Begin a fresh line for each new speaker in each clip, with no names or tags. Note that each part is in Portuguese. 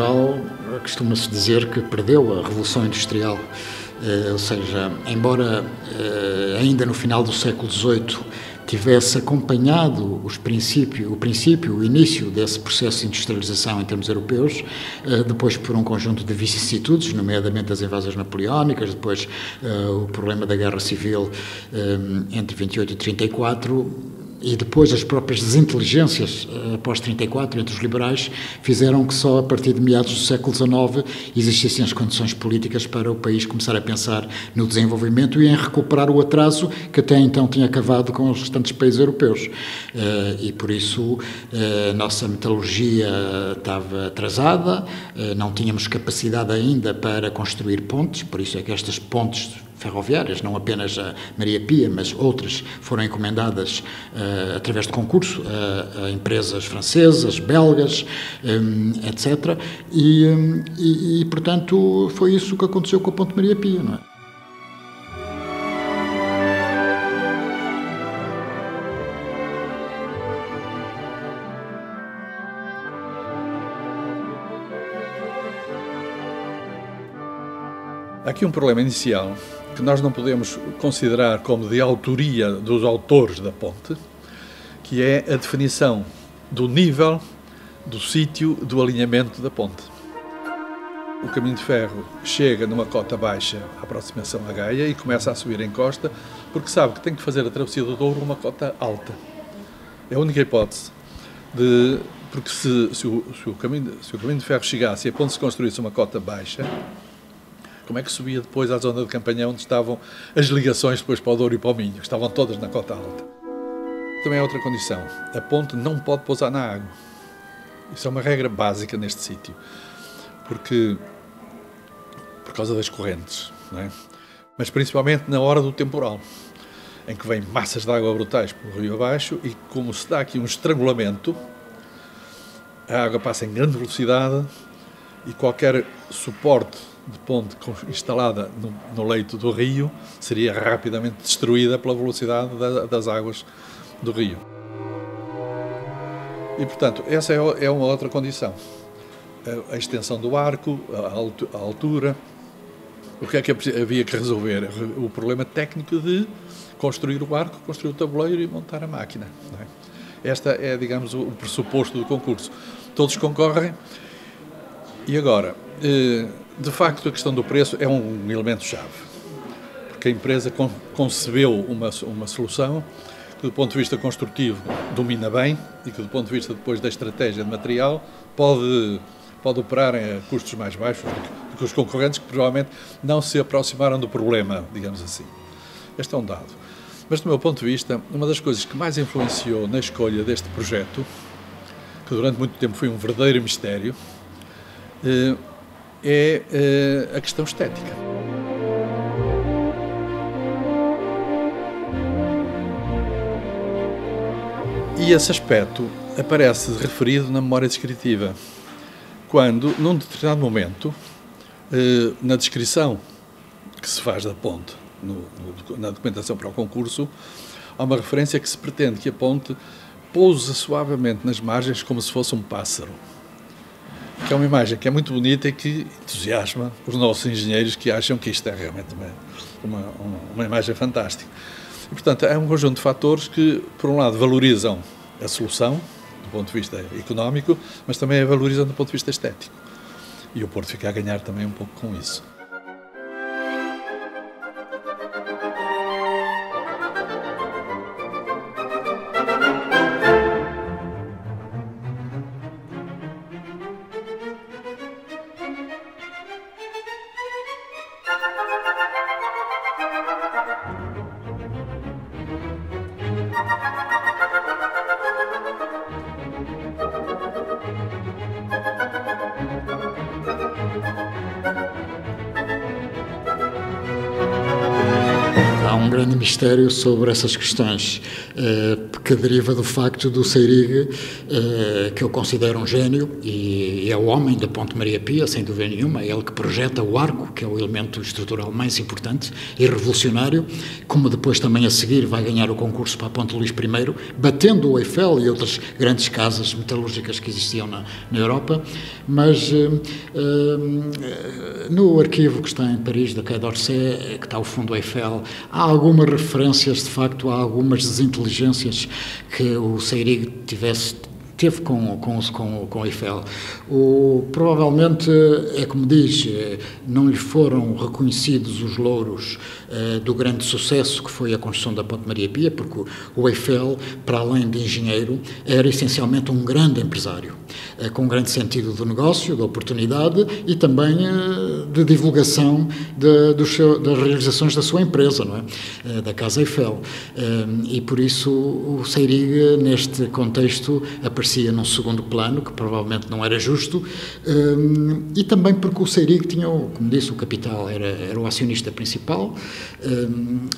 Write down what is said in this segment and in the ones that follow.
Portugal costuma-se dizer que perdeu a Revolução Industrial, ou seja, embora ainda no final do século XVIII tivesse acompanhado o início desse processo de industrialização em termos europeus, depois por um conjunto de vicissitudes, nomeadamente as invasões napoleónicas, depois o problema da Guerra Civil entre 28 e 34, e depois as próprias desinteligências após 34 entre os liberais fizeram que só a partir de meados do século XIX existissem as condições políticas para o país começar a pensar no desenvolvimento e em recuperar o atraso que até então tinha acabado com os restantes países europeus. E por isso a nossa metalurgia estava atrasada, não tínhamos capacidade ainda para construir pontes, por isso é que estas pontes ferroviárias, não apenas a Maria Pia, mas outras foram encomendadas através de concurso a empresas francesas, belgas, etc. E, portanto, foi isso que aconteceu com a Ponte Maria Pia, não é?
Há aqui um problema inicial que nós não podemos considerar como de autoria dos autores da ponte, que é a definição do nível, do sítio, do alinhamento da ponte. O caminho de ferro chega numa cota baixa à aproximação à Gaia e começa a subir em costa porque sabe que tem que fazer a travessia do Douro numa cota alta. É a única hipótese porque se o caminho de ferro chegasse e a ponte se construísse uma cota baixa, como é que subia depois à zona de Campanhão, onde estavam as ligações depois para o Douro e para o Minho? Estavam todas na cota alta. Também há outra condição. A ponte não pode pousar na água. Isso é uma regra básica neste sítio. Por causa das correntes, não é? Mas principalmente na hora do temporal, em que vêm massas de água brutais pelo rio abaixo e como se dá aqui um estrangulamento, a água passa em grande velocidade e qualquer suporte de ponte instalada no leito do rio seria rapidamente destruída pela velocidade das águas do rio. E, portanto, essa é uma outra condição. A extensão do arco, a altura. O que é que havia que resolver? O problema técnico de construir o arco, construir o tabuleiro e montar a máquina. Não é? Esta é, digamos, o pressuposto do concurso. Todos concorrem. E agora, de facto, a questão do preço é um elemento-chave, porque a empresa concebeu uma solução que, do ponto de vista construtivo, domina bem e que, do ponto de vista depois da estratégia de material, pode operar a custos mais baixos do que os concorrentes, que provavelmente não se aproximaram do problema, digamos assim. Este é um dado. Mas, do meu ponto de vista, uma das coisas que mais influenciou na escolha deste projeto, que durante muito tempo foi um verdadeiro mistério, é a questão estética. E esse aspecto aparece referido na memória descritiva, quando, num determinado momento, na descrição que se faz da ponte, na documentação para o concurso, há uma referência que se pretende que a ponte pousa suavemente nas margens como se fosse um pássaro. Que é uma imagem que é muito bonita e que entusiasma os nossos engenheiros, que acham que isto é realmente uma imagem fantástica. E, portanto, é um conjunto de fatores que, por um lado, valorizam a solução, do ponto de vista económico, mas também a valorizam do ponto de vista estético. E o Porto fica a ganhar também um pouco com isso.
há um grande mistério sobre essas questões, que deriva do facto do Seyrig, que eu considero um gênio, e é o homem da Ponte Maria Pia, sem dúvida nenhuma, é ele que projeta o arco, que é o elemento estrutural mais importante e revolucionário, como depois também a seguir vai ganhar o concurso para a Ponte Luís I, batendo o Eiffel e outras grandes casas metalúrgicas que existiam na Europa, mas no arquivo que está em Paris, da Quai d'Orsay, que está ao fundo do Eiffel, há algumas referências, de facto, há algumas desinteligências que o Seyrig teve com o Eiffel. Provavelmente, é como diz, não lhe foram reconhecidos os louros do grande sucesso que foi a construção da Ponte Maria Pia, porque o Eiffel, para além de engenheiro, era essencialmente um grande empresário, com um grande sentido do negócio, da oportunidade e também de divulgação das realizações da sua empresa, não é? Da Casa Eiffel. E por isso o Seyrig, neste contexto, aparecia num segundo plano, que provavelmente não era justo, e também porque o Seyrig tinha, como disse, o capital era o acionista principal,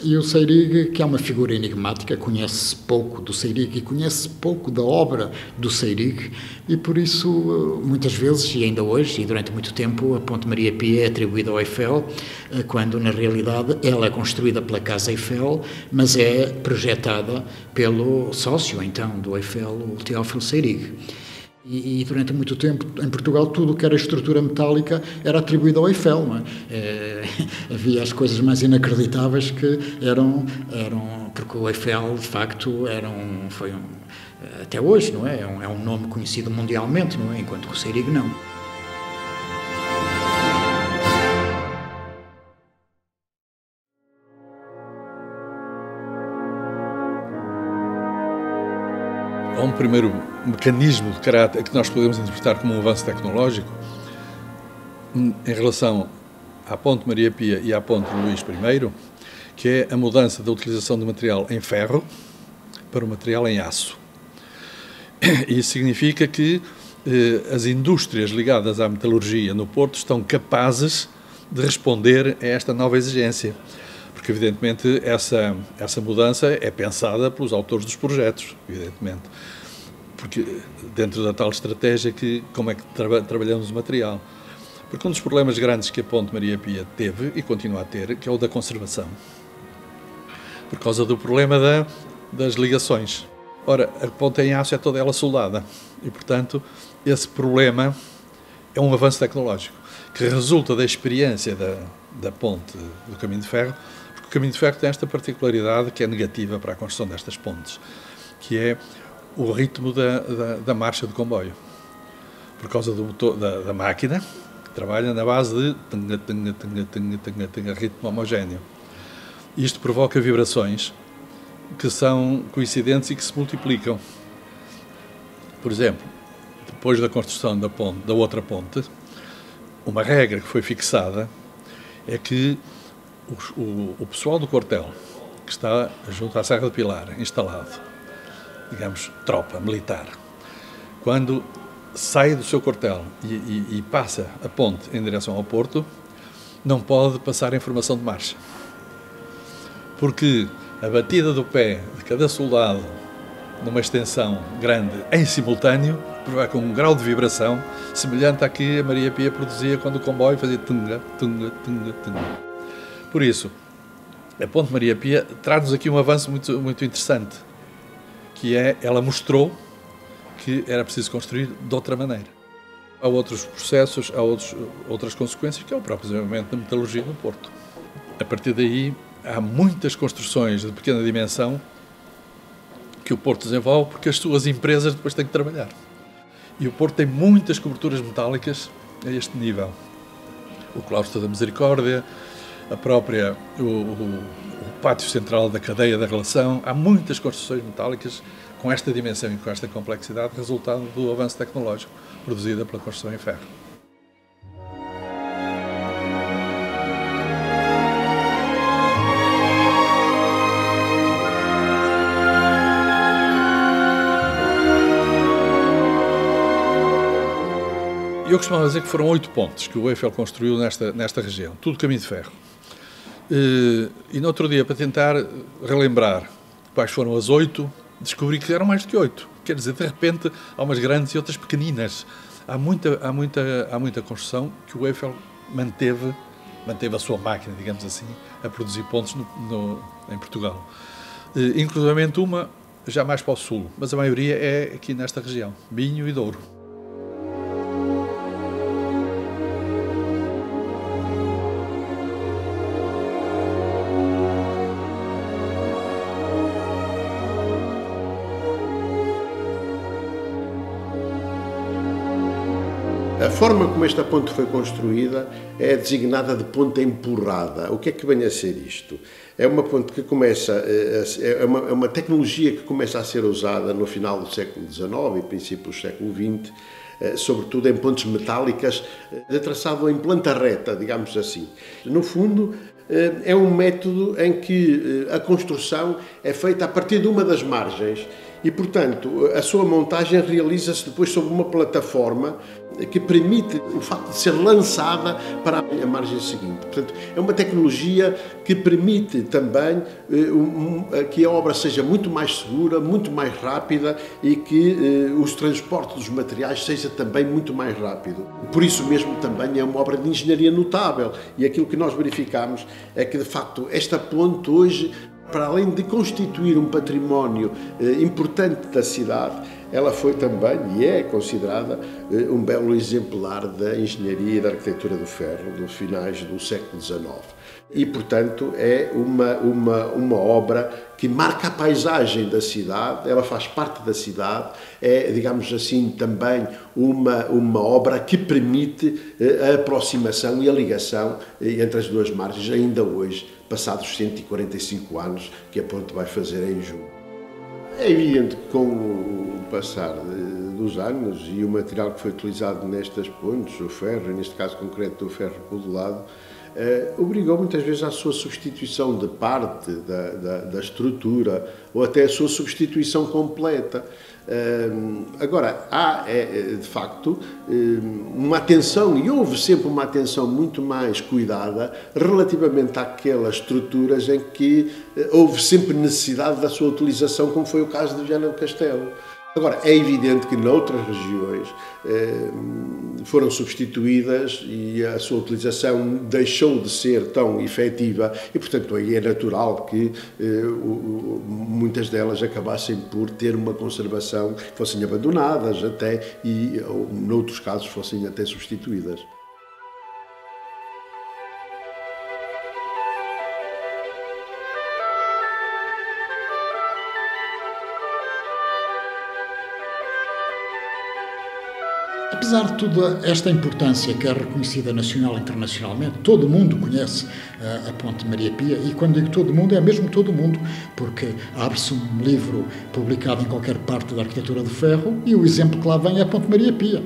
e o Seyrig, que é uma figura enigmática, conhece pouco do Seyrig e conhece pouco da obra do Seyrig, e por isso, muitas vezes, e ainda hoje, e durante muito tempo, a Ponte Maria Pia é atribuída ao Eiffel, quando, na realidade, ela é construída pela Casa Eiffel, mas é projetada pelo sócio, então, do Eiffel, o Théophile Seyrig. E durante muito tempo, em Portugal, tudo o que era estrutura metálica era atribuído ao Eiffel. Não é? Havia as coisas mais inacreditáveis que eram porque o Eiffel, de facto, foi até hoje, não é? É um nome conhecido mundialmente, não é? Enquanto que o Seyrig não.
Há um primeiro mecanismo de caráter que nós podemos interpretar como um avanço tecnológico em relação à Ponte Maria Pia e à Ponte Luís I, que é a mudança da utilização de material em ferro para o material em aço. Isso significa que as indústrias ligadas à metalurgia no Porto estão capazes de responder a esta nova exigência. Porque, evidentemente, essa mudança é pensada pelos autores dos projetos, evidentemente. Porque dentro da tal estratégia como é que trabalhamos o material. Porque um dos problemas grandes que a Ponte Maria Pia teve e continua a ter, que é o da conservação. Por causa do problema das ligações. Ora, a ponte em aço é toda ela soldada. E, portanto, esse problema é um avanço tecnológico que resulta da experiência da ponte do Caminho de Ferro. O Caminho de Ferro tem esta particularidade que é negativa para a construção destas pontes, que é o ritmo da marcha do comboio. Por causa do motor, da máquina, que trabalha na base de ritmo homogéneo. Isto provoca vibrações que são coincidentes e que se multiplicam. Por exemplo, depois da construção da outra ponte, uma regra que foi fixada é que o pessoal do quartel, que está junto à Serra do Pilar, instalado, digamos, tropa militar, quando sai do seu quartel e passa a ponte em direção ao Porto, não pode passar a informação de marcha. Porque a batida do pé de cada soldado numa extensão grande em simultâneo provoca um grau de vibração semelhante à que a Maria Pia produzia quando o comboio fazia tunga, tunga, tunga, tunga. Por isso, a Ponte Maria Pia traz-nos aqui um avanço muito, muito interessante, que é, ela mostrou que era preciso construir de outra maneira. Há outros processos, há outras consequências, que é o próprio desenvolvimento da metalurgia no Porto. A partir daí, há muitas construções de pequena dimensão que o Porto desenvolve porque as suas empresas depois têm que trabalhar. E o Porto tem muitas coberturas metálicas a este nível. O claustro da Misericórdia, o pátio central da cadeia da relação, há muitas construções metálicas com esta dimensão e com esta complexidade, resultado do avanço tecnológico produzido pela construção em ferro. Eu costumava dizer que foram 8 pontes que o Eiffel construiu nesta região, tudo caminho de ferro. E no outro dia, para tentar relembrar quais foram as 8, descobri que eram mais do que 8. Quer dizer, de repente, há umas grandes e outras pequeninas. Há muita construção que o Eiffel manteve a sua máquina, digamos assim, a produzir pontos em Portugal. Inclusivamente uma já mais para o sul, mas a maioria é aqui nesta região, Minho e Douro.
A forma como esta ponte foi construída é designada de ponte empurrada. O que é que vem a ser isto? É uma ponte que é uma tecnologia que começa a ser usada no final do século XIX e princípio do século XX, sobretudo em pontes metálicas, de traçado em planta reta, digamos assim. No fundo, é um método em que a construção é feita a partir de uma das margens e, portanto, a sua montagem realiza-se depois sobre uma plataforma que permite o facto de ser lançada para a margem seguinte. Portanto, é uma tecnologia que permite também que a obra seja muito mais segura, muito mais rápida e que os transportes dos materiais seja também muito mais rápido. Por isso mesmo também é uma obra de engenharia notável e aquilo que nós verificamos é que, de facto, esta ponte hoje, para além de constituir um património importante da cidade, ela foi também, e é considerada, um belo exemplar da engenharia e da arquitetura do ferro dos finais do século XIX. E, portanto, é uma obra que marca a paisagem da cidade, ela faz parte da cidade, é, digamos assim, também uma obra que permite a aproximação e a ligação entre as duas margens, ainda hoje, passados 145 anos, que a ponte vai fazer em julho. É evidente que com o passar dos anos e o material que foi utilizado nestas pontes, o ferro, neste caso concreto o ferro modelado, obrigou muitas vezes à sua substituição de parte da estrutura ou até a sua substituição completa. Agora, há, de facto, uma atenção, e houve sempre uma atenção muito mais cuidada relativamente àquelas estruturas em que houve sempre necessidade da sua utilização, como foi o caso de Viana do Castelo. Agora, é evidente que noutras regiões foram substituídas e a sua utilização deixou de ser tão efetiva e, portanto, aí é natural que muitas delas acabassem por ter uma conservação, fossem abandonadas até e, noutros casos, fossem até substituídas.
Apesar de toda esta importância que é reconhecida nacional e internacionalmente, todo mundo conhece a Ponte de Maria Pia, e quando digo todo mundo, é mesmo todo mundo, porque abre-se um livro publicado em qualquer parte da arquitetura do ferro e o exemplo que lá vem é a Ponte de Maria Pia.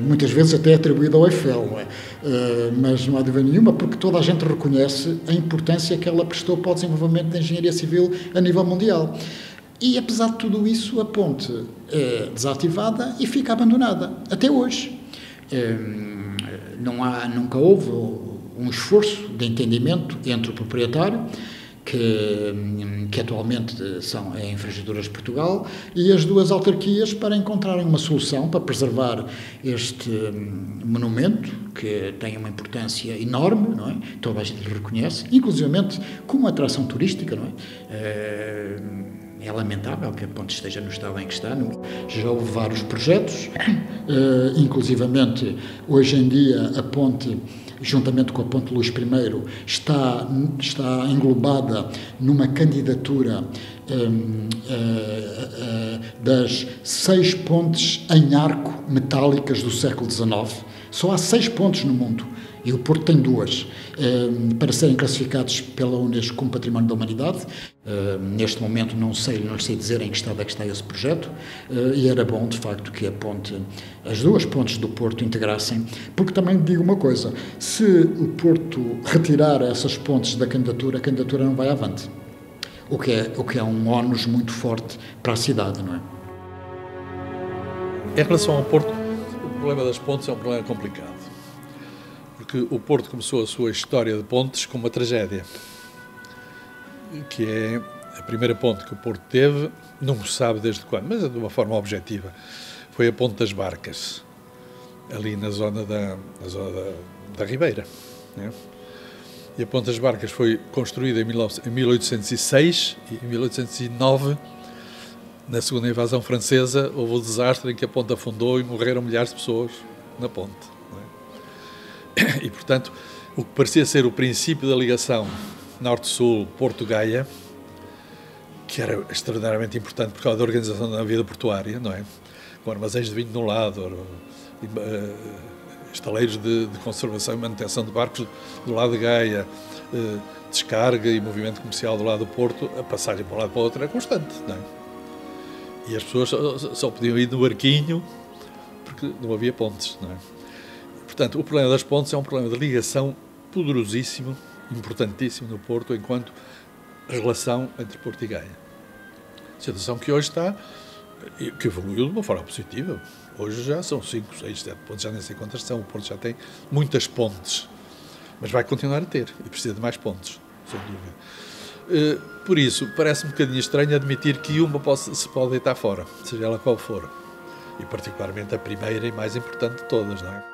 Muitas vezes até atribuído ao Eiffel, mas não há dúvida nenhuma, porque toda a gente reconhece a importância que ela prestou para o desenvolvimento da engenharia civil a nível mundial. E, apesar de tudo isso, a ponte é desativada e fica abandonada, até hoje. Nunca houve um esforço de entendimento entre o proprietário, que atualmente é a Infraestruturas de Portugal, e as duas autarquias para encontrarem uma solução para preservar este monumento, que tem uma importância enorme, não é? Toda a gente lhe reconhece, inclusivamente como atração turística, não é? É lamentável que a ponte esteja no estado em que está. Já houve vários projetos, inclusivamente hoje em dia a ponte, juntamente com a ponte Luís I, está englobada numa candidatura das 6 pontes em arco metálicas do século XIX. Só há 6 pontes no mundo. E o Porto tem 2, para serem classificados pela Unesco como Património da Humanidade. Neste momento não lhe sei dizer em que estado é que está esse projeto, e era bom, de facto, que as 2 pontes do Porto integrassem, porque também lhe digo uma coisa, se o Porto retirar essas pontes da candidatura, a candidatura não vai avante, o que é um ónus muito forte para a cidade, não é?
Em relação ao Porto, o problema das pontes é um problema complicado. Porque porque o Porto começou a sua história de pontes com uma tragédia, que é a primeira ponte que o Porto teve, não se sabe desde quando, mas de uma forma objetiva, foi a Ponte das Barcas, ali na zona da Ribeira, né? E a Ponte das Barcas foi construída em 1806 e em 1809, na segunda invasão francesa, houve o desastre em que a ponte afundou e morreram milhares de pessoas na ponte, né? E, portanto, o que parecia ser o princípio da ligação Norte-Sul, Porto-Gaia, que era extraordinariamente importante por causa da organização da vida portuária, não é? Com armazéns de vinho de um lado, estaleiros de conservação e manutenção de barcos do lado de Gaia, descarga e movimento comercial do lado do Porto, a passagem para um lado para o outro era constante, não é? E as pessoas só podiam ir no barquinho porque não havia pontes, não é? Portanto, o problema das pontes é um problema de ligação poderosíssimo, importantíssimo no Porto, enquanto relação entre Porto e Gaia. Situação que hoje está, que evoluiu de uma forma positiva. Hoje já são 5, 6, 7 pontes, já nem sei quantas são. O Porto já tem muitas pontes, mas vai continuar a ter e precisa de mais pontes, sem dúvida. Por isso, parece um bocadinho estranho admitir que uma se pode deitar fora, seja ela qual for. E particularmente a primeira e mais importante de todas, não é?